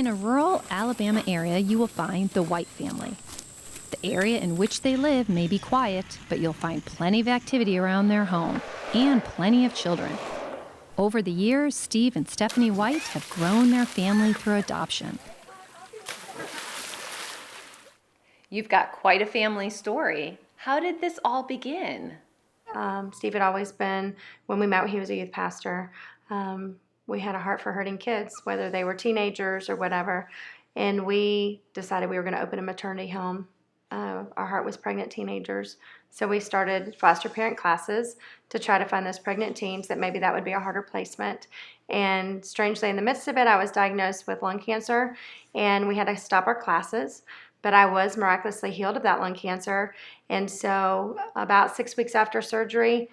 In a rural Alabama area, you will find the Whyte family. The area in which they live may be quiet, but you'll find plenty of activity around their home and plenty of children. Over the years, Steve and Stephanie Whyte have grown their family through adoption. You've got quite a family story. How did this all begin? Steve had always been, when we met, he was a youth pastor. We had a heart for hurting kids, whether they were teenagers or whatever. And we decided we were going to open a maternity home. Our heart was pregnant teenagers. So we started foster parent classes to try to find those pregnant teens that maybe that would be a harder placement. And strangely, in the midst of it, I was diagnosed with lung cancer, and we had to stop our classes. But I was miraculously healed of that lung cancer. And so about 6 weeks after surgery,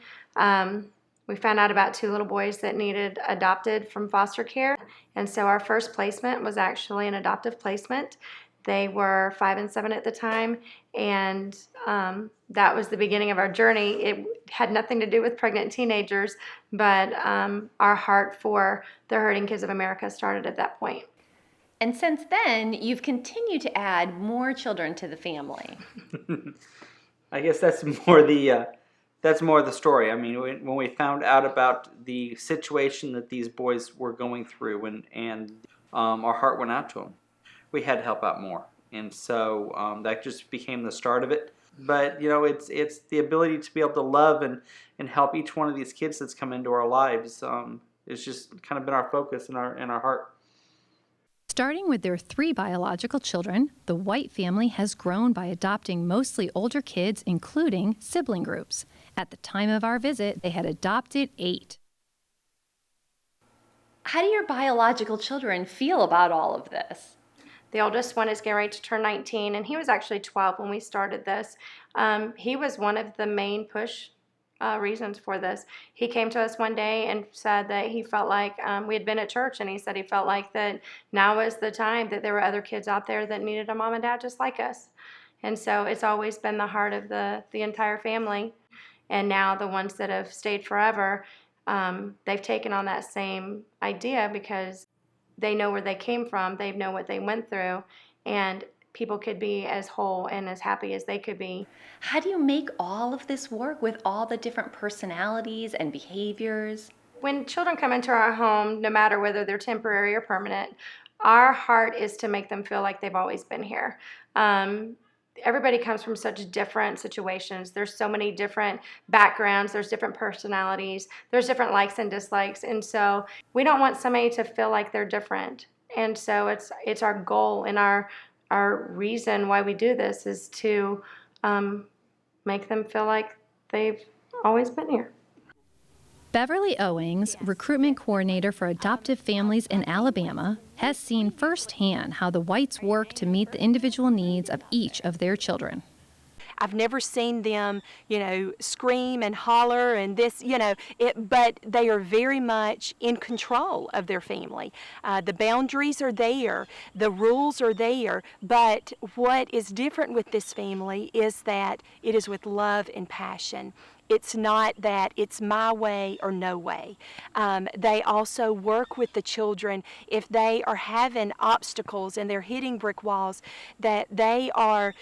we found out about 2 little boys that needed adopted from foster care. And so our first placement was actually an adoptive placement. They were 5 and 7 at the time, and that was the beginning of our journey. It had nothing to do with pregnant teenagers, but our heart for the hurting kids of America started at that point. And since then, you've continued to add more children to the family. I guess that's more the story. I mean, when we found out about the situation that these boys were going through, and our heart went out to them, we had to help out more, and so that just became the start of it. But it's the ability to be able to love and help each one of these kids that's come into our lives. It's just kind of been our focus in our heart. Starting with their 3 biological children, the Whyte family has grown by adopting mostly older kids, including sibling groups. At the time of our visit, they had adopted 8. How do your biological children feel about all of this? The oldest one is getting ready to turn 19, and he was actually 12 when we started this. He was one of the main push reasons for this. He came to us one day and said that he felt like we had been at church, and he said he felt like that now was the time, that there were other kids out there that needed a mom and dad just like us. And so it's always been the heart of the entire family. And now the ones that have stayed forever, they've taken on that same idea because they know where they came from, they know what they went through, and people could be as whole and as happy as they could be. How do you make all of this work with all the different personalities and behaviors? When children come into our home, no matter whether they're temporary or permanent, our heart is to make them feel like they've always been here. Everybody comes from such different situations. There's so many different backgrounds. There's different personalities. There's different likes and dislikes. And so we don't want somebody to feel like they're different. And so it's our goal and our reason why we do this is to make them feel like they've always been here. Beverly Owings, recruitment coordinator for adoptive families in Alabama, has seen firsthand how the Whytes work to meet the individual needs of each of their children. I've never seen them, scream and holler and this, but they are very much in control of their family. The boundaries are there, the rules are there, but what is different with this family is that it is with love and passion. It's not that it's my way or no way. They also work with the children if they are having obstacles and they're hitting brick walls, that they are,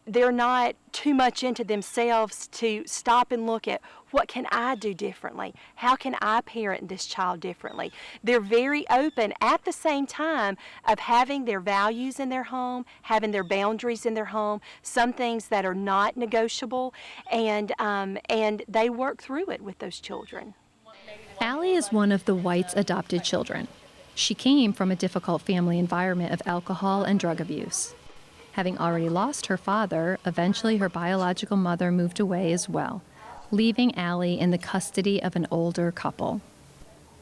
they're not too much into themselves to stop and look at what can I do differently? How can I parent this child differently? They're very open at the same time of having their values in their home, having their boundaries in their home, some things that are not negotiable, and they work through it with those children. Allie is one of the Whytes' adopted children. She came from a difficult family environment of alcohol and drug abuse. Having already lost her father, eventually her biological mother moved away as well, leaving Allie in the custody of an older couple.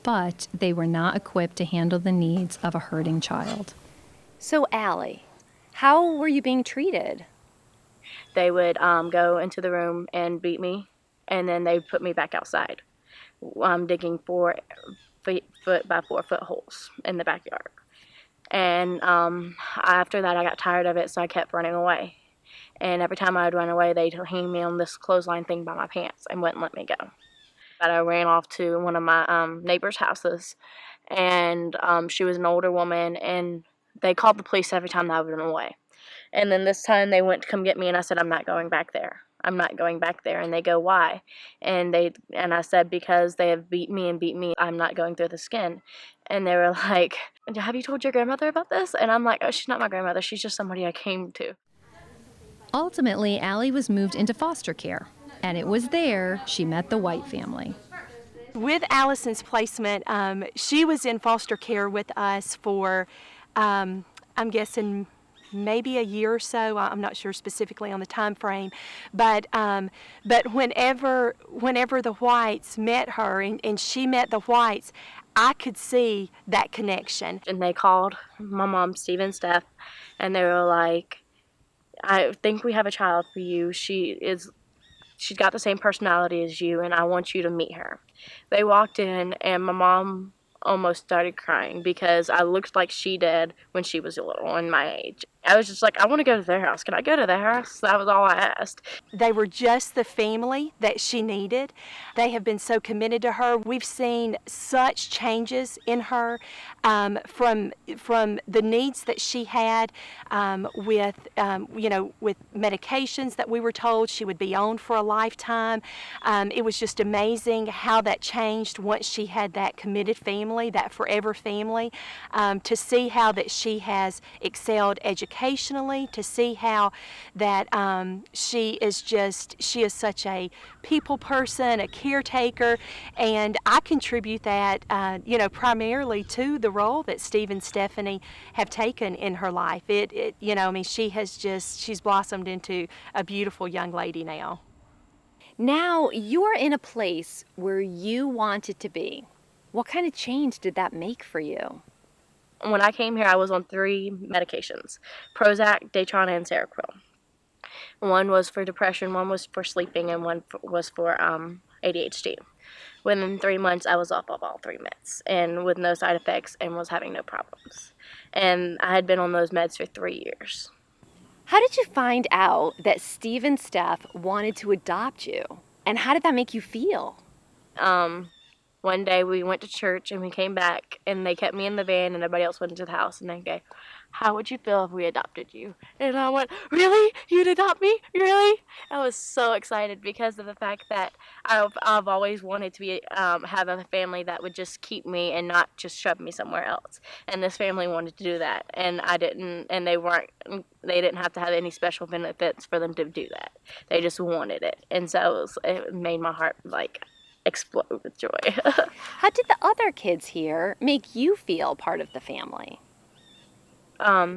But they were not equipped to handle the needs of a hurting child. So Allie, how were you being treated? They would go into the room and beat me, and then they put me back outside, digging 4 foot by 4 foot holes in the backyard. And after that, I got tired of it, so I kept running away. And every time I would run away, they'd hang me on this clothesline thing by my pants and wouldn't let me go. But I ran off to one of my neighbor's houses, and she was an older woman, and They called the police every time that I went away. And then this time they went to come get me, and I said, I'm not going back there. I'm not going back there. And they go, why? And I said, because they have beat me and beat me. I'm not going through the skin. And they were like, have you told your grandmother about this? And I'm like, oh, she's not my grandmother. She's just somebody I came to. Ultimately, Allie was moved into foster care, and it was there she met the Whyte family. With Allison's placement, she was in foster care with us for, I'm guessing, maybe a year or so. I'm not sure specifically on the time frame, but whenever the Whytes met her and she met the Whytes, I could see that connection. And they called my mom, Steve and Steph, and they were like, I think we have a child for you. She's got the same personality as you, and I want you to meet her. They walked in, and my mom almost started crying because I looked like she did when she was little in my age. I was just like, I want to go to their house. Can I go to their house? That was all I asked. They were just the family that she needed. They have been so committed to her. We've seen such changes in her, from the needs that she had, with with medications that we were told she would be on for a lifetime. It was just amazing how that changed once she had that committed family, that forever family. To see how that she has excelled educationally, to see how that she is such a people person, a caretaker, and I contribute that primarily to the role that Steve and Stephanie have taken in her life. She's blossomed into a beautiful young lady now. Now you're in a place where you wanted to be. What kind of change did that make for you? When I came here, I was on 3 medications: Prozac, Daytrana, and Seroquel. One was for depression, one was for sleeping, and one was for ADHD. Within 3 months, I was off of all 3 meds and with no side effects and was having no problems. And I had been on those meds for 3 years. How did you find out that Steve and Steph wanted to adopt you? And how did that make you feel? One day we went to church and we came back and they kept me in the van and everybody else went into the house and they go, how would you feel if we adopted you? And I went, really? You'd adopt me? Really? I was so excited because of the fact that I've always wanted to be have a family that would just keep me and not just shove me somewhere else. And this family wanted to do that, and I didn't. And they didn't have to have any special benefits for them to do that. They just wanted it, and so it made my heart explode with joy. How did the other kids here make you feel part of the family?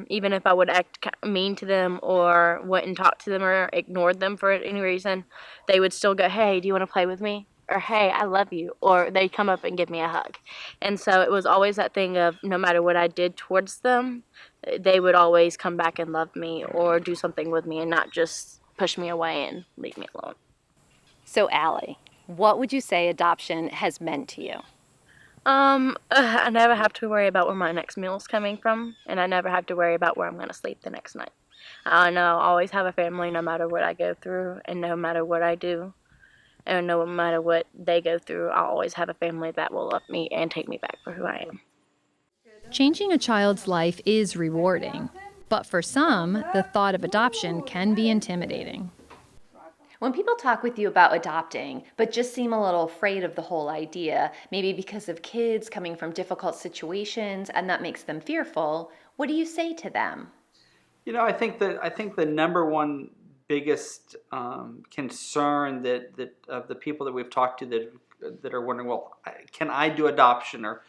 Even if I would act mean to them or wouldn't talk to them or ignored them for any reason, they would still go, hey, do you want to play with me? Or, hey, I love you. Or they'd come up and give me a hug. And so it was always that thing of no matter what I did towards them, they would always come back and love me or do something with me and not just push me away and leave me alone. So, Allie, what would you say adoption has meant to you? I never have to worry about where my next meal is coming from, and I never have to worry about where I'm going to sleep the next night. I know I'll always have a family no matter what I go through, and no matter what I do, and no matter what they go through, I'll always have a family that will love me and take me back for who I am. Changing a child's life is rewarding, but for some, the thought of adoption can be intimidating. When people talk with you about adopting, but just seem a little afraid of the whole idea, maybe because of kids coming from difficult situations and that makes them fearful, what do you say to them? I think the number one biggest concern that of the people that we've talked to that are wondering, well, can I do adoption or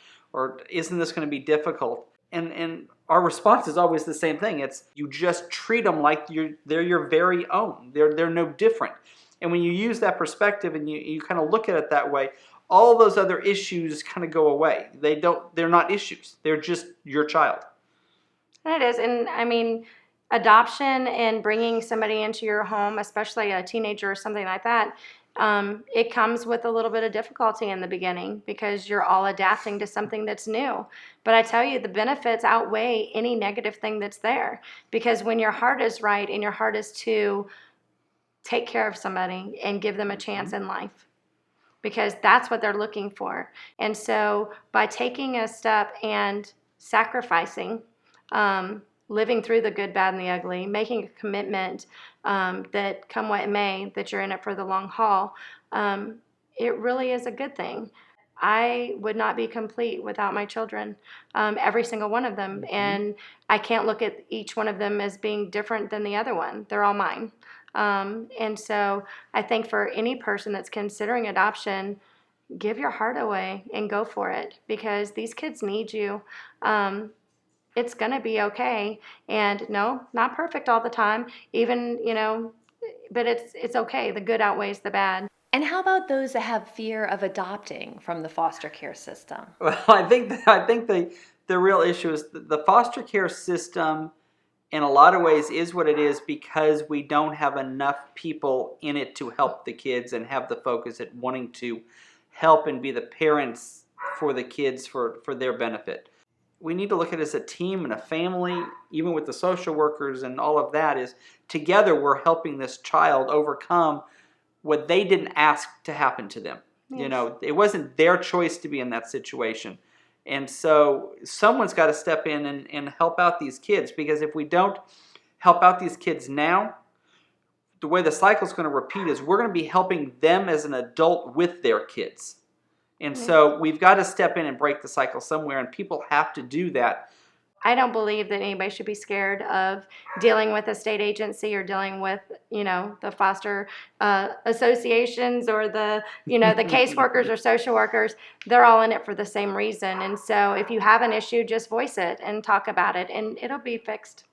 isn't this going to be difficult? And our response is always the same thing. It's you just treat them like they're your very own. They're no different. And when you use that perspective and you kind of look at it that way, all those other issues kind of go away. They're not issues. They're just your child. And it is. And I mean, adoption and bringing somebody into your home, especially a teenager or something like that, it comes with a little bit of difficulty in the beginning because you're all adapting to something that's new. But I tell you, the benefits outweigh any negative thing that's there, because when your heart is right and your heart is to take care of somebody and give them a chance in life, because that's what they're looking for. And so by taking a step and sacrificing living through the good, bad, and the ugly, making a commitment that come what may, that you're in it for the long haul, it really is a good thing. I would not be complete without my children, every single one of them. And I can't look at each one of them as being different than the other one. They're all mine. And so I think for any person that's considering adoption, give your heart away and go for it, because these kids need you. It's going to be okay. And no, not perfect all the time, even, but it's okay. The good outweighs the bad. And how about those that have fear of adopting from the foster care system? Well, I think the real issue is the foster care system in a lot of ways is what it is because we don't have enough people in it to help the kids and have the focus at wanting to help and be the parents for the kids for their benefit. We need to look at it as a team and a family, even with the social workers and all of that, is together we're helping this child overcome what they didn't ask to happen to them. Yes. It wasn't their choice to be in that situation. And so someone's got to step in and help out these kids, because if we don't help out these kids now, the way the cycle is going to repeat is we're going to be helping them as an adult with their kids. And so we've got to step in and break the cycle somewhere, and people have to do that. I don't believe that anybody should be scared of dealing with a state agency or dealing with, the foster associations or the caseworkers or social workers. They're all in it for the same reason. And so if you have an issue, just voice it and talk about it, and it'll be fixed.